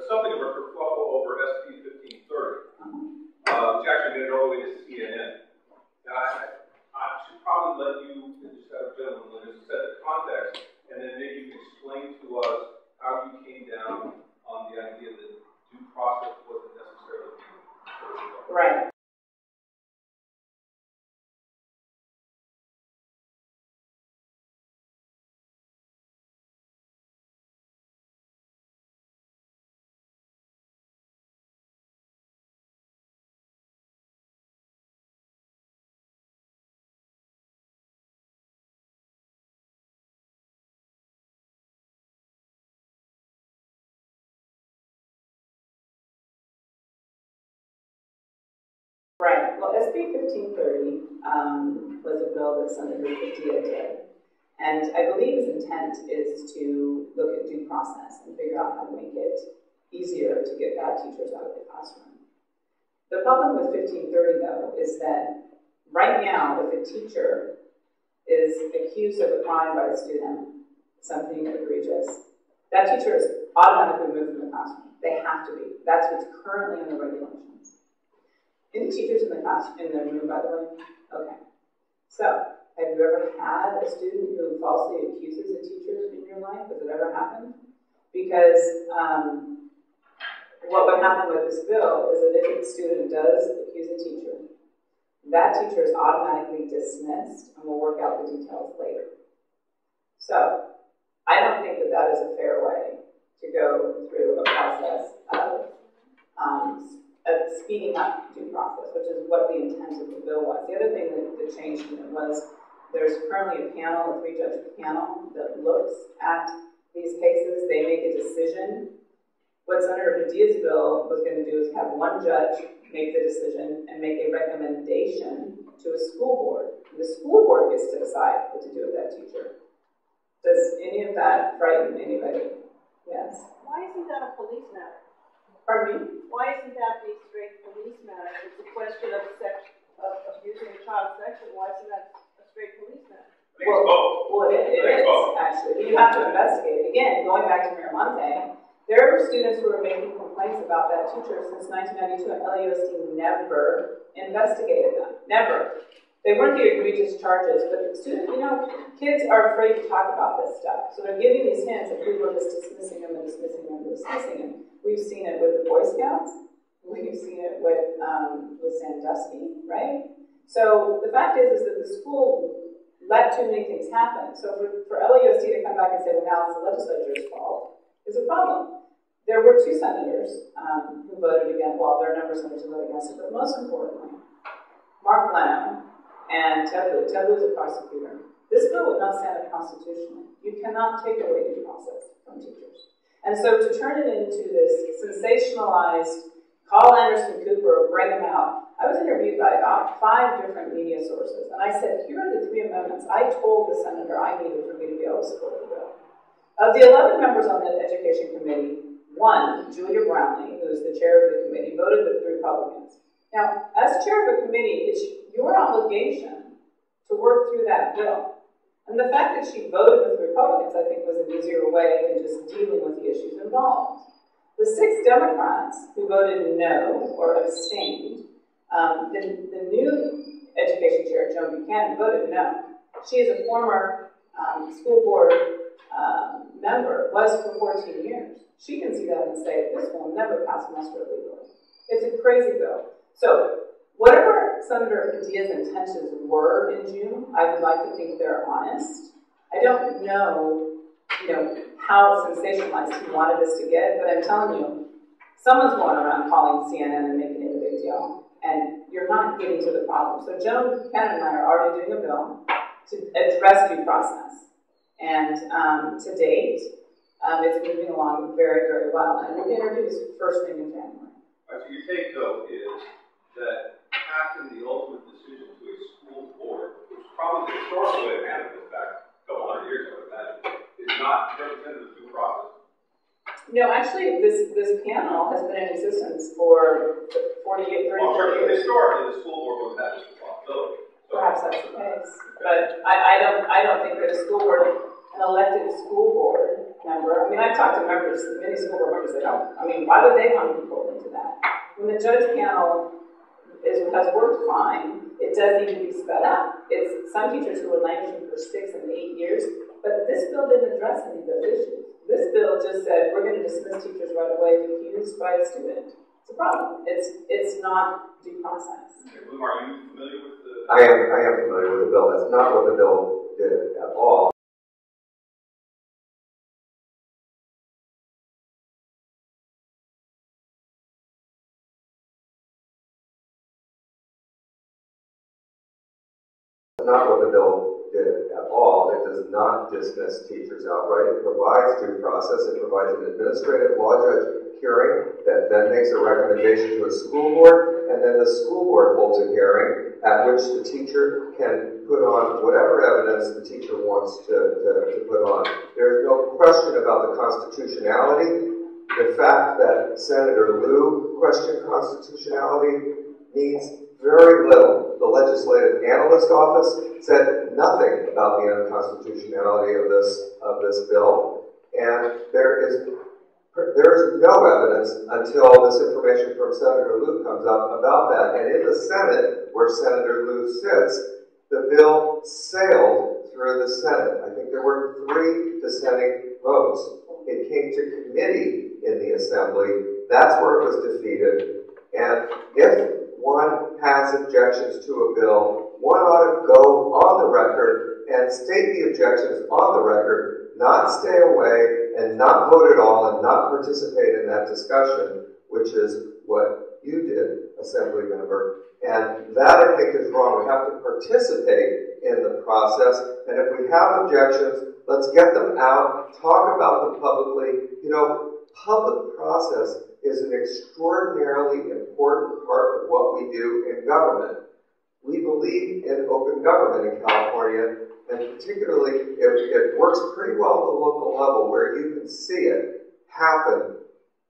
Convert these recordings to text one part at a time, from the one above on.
something of a kerfuffle over SB 1530, which actually made it all the way to CNN. Now, I should probably let you, just have a gentleman, just set the context, and then maybe you can explain to us how you came down on the idea that due process wasn't necessarily right. Right. Well, SB 1530 was a bill that Senator Padilla did, and I believe his intent is to look at due process and figure out how to make it easier to get bad teachers out of the classroom. The problem with 1530, though, is that right now, if a teacher is accused of a crime by a student, something egregious, that teacher is automatically moved from the classroom. They have to be. That's what's currently in the regulations. Any teachers in the class, in the room, by the way? Okay. So, have you ever had a student who falsely accuses a teacher in your life? Has it ever happened? Because what would happen with this bill is that if a student does accuse a teacher, that teacher is automatically dismissed, and we'll work out the details later. So, I don't think that that is a fair way to go through a process of speeding up due process, which is what the intent of the bill was. The other thing that changed in it was there's currently a panel, a 3-judge panel, that looks at these cases. They make a decision. What Senator Padilla's bill was going to do is have one judge make the decision and make a recommendation to a school board. And the school board gets to decide what to do with that teacher. Does any of that frighten anybody? Yes? Why isn't that a police matter? Pardon me? Why isn't that a straight police matter? If it's a question of abusing a child sexually, why isn't that a straight police matter? Well, it is, actually. You have to investigate. Again, going back to Miramonte, there were students who were making complaints about that teacher since 1992, and LAUSD never investigated them. Never. They weren't the egregious charges, but the students, kids are afraid to talk about this stuff. So they're giving these hints, and people are just dismissing them and dismissing them and dismissing them. We've seen it with the Boy Scouts. We've seen it with Sandusky, right? So the fact is that the school let too many things happen. So for LAUSD to come back and say, well, now it's the legislature's fault, is a problem. There were 2 senators who voted against, well, there are a number of senators who voted against it, but most importantly, Mark Leno and Ted Lieu. Ted Lieu is a prosecutor. This bill would not stand up constitutionally. You cannot take away due process from teachers. And so to turn it into this sensationalized, call Anderson Cooper, bring him out. I was interviewed by about 5 different media sources, and I said, here are the 3 amendments I told the senator I needed for me to be able to support the bill. Of the 11 members on the Education Committee, 1, Julia Brownlee, who is the chair of the committee, voted with the Republicans. Now, as chair of a committee, it's your obligation to work through that bill. And the fact that she voted with the Republicans, I think, was an easier way than just dealing with the issues involved. The 6 Democrats who voted no or abstained, the new education chair, Joan Buchanan, voted no. She is a former school board member, was for 14 years. She can see that and say, this will never pass muster legally. It's a crazy bill. So, whatever Senator Padilla's intentions were in June, I would like to think they're honest. I don't know, how sensationalized he wanted this to get, but I'm telling you, someone's going around calling CNN and making it a big deal, and you're not getting to the problem. So Joan Buchanan and I are already doing a bill to address due process, and to date, it's moving along very, very well, and we'll be introduced first thing in January. All right, so your take, though, is that passing the ultimate decision to a school board, which is probably the historical way of handling this back a couple hundred years ago, is not representative of due process? No, actually, this panel has been in existence for 38, 30 years. Historically, the school board was that responsibility. So perhaps that's the case, but I don't think that a school board, an elected school board, member. I mean, I've talked to members, many school board members, why do they want to be pulled into that? When the judge panel has worked fine, it does need to be sped up. It's some teachers who were languishing for 6 and 8 years, but this bill didn't address any of those issues. This bill just said, we're going to dismiss teachers right away if accused by a student. It's a problem. It's not due process. Okay, Bloom, are you familiar with the... I am familiar with the bill. That's not what the bill did at all. Not what the bill did at all. It does not dismiss teachers outright. It provides due process. It provides an administrative law judge hearing that then makes a recommendation to a school board, and then the school board holds a hearing at which the teacher can put on whatever evidence the teacher wants to put on. There is no question about the constitutionality. The fact that Senator Liu questioned constitutionality means very little. The Legislative Analyst Office said nothing about the unconstitutionality of this bill, and there is no evidence until this information from Senator Liu comes up about that. And in the Senate, where Senator Liu sits, the bill sailed through the Senate. I think there were 3 dissenting votes. It came to committee in the Assembly. That's where it was defeated. And if one has objections to a bill, one ought to go on the record and state the objections on the record, not stay away and not vote at all and not participate in that discussion, which is what you did, Assembly member. And that, I think, is wrong. We have to participate in the process, and if we have objections, let's get them out, talk about them publicly. You know, public process is an extraordinarily important part of what we do in government. We believe in open government in California, and particularly it works pretty well at the local level where you can see it happen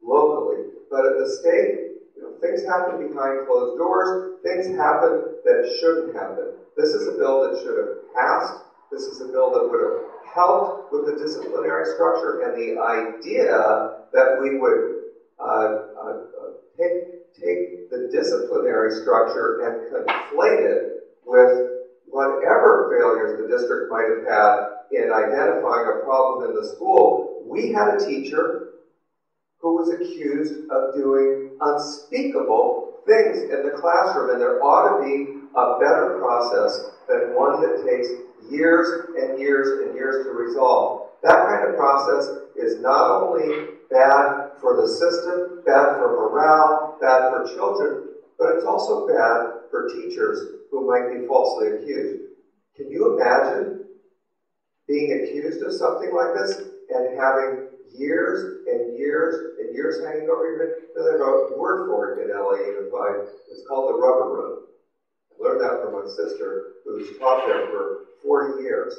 locally. But at the state, things happen behind closed doors, things happen that shouldn't happen. This is a bill that should have passed. This is a bill that would have helped with the disciplinary structure, and the idea that we would take the disciplinary structure and conflate it with whatever failures the district might have had in identifying a problem in the school. We had a teacher who was accused of doing unspeakable things in the classroom, and there ought to be a better process than one that takes years and years and years to resolve. That kind of process is not only bad for the system, bad for morale, bad for children, but it's also bad for teachers who might be falsely accused. Can you imagine being accused of something like this and having years and years and years hanging over your head? There's a word for it in LA Unified. It's called the rubber room. I learned that from my sister, who's taught there for 40 years.